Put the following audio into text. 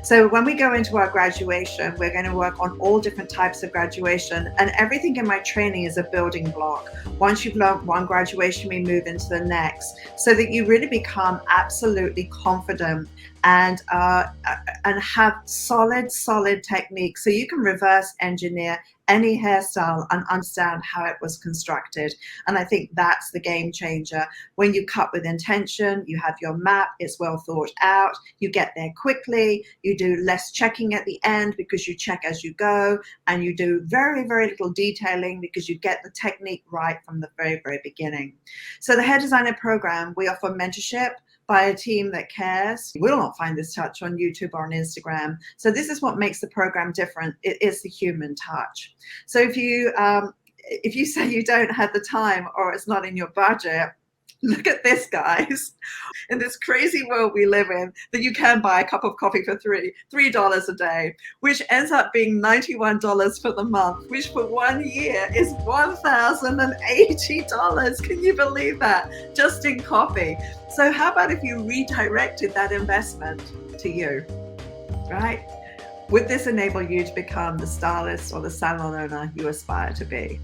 So when we go into our graduation, we're going to work on all different types of graduation, and everything in my training is a building block. Once you've learned one graduation, we move into the next, so that you really become absolutely confident and have solid technique, so you can reverse engineer any hairstyle and understand how it was constructed. And I think that's the game changer. When you cut with intention, you have your map, it's well thought out, you get there quickly, you do less checking at the end because you check as you go, and you do very little detailing because you get the technique right from the very beginning. So the Hair Designer program, we offer mentorship by a team that cares. You will not find this touch on YouTube or on Instagram. So this is what makes the program different. It is the human touch. So if you say you don't have the time or it's not in your budget, look at this, guys. In this crazy world we live in, that you can buy a cup of coffee for $3 a day, which ends up being $91 for the month, which for 1 year is $1,080. Can you believe that? Just in coffee. So how about if you redirected that investment to you, right? Would this enable you to become the stylist or the salon owner you aspire to be?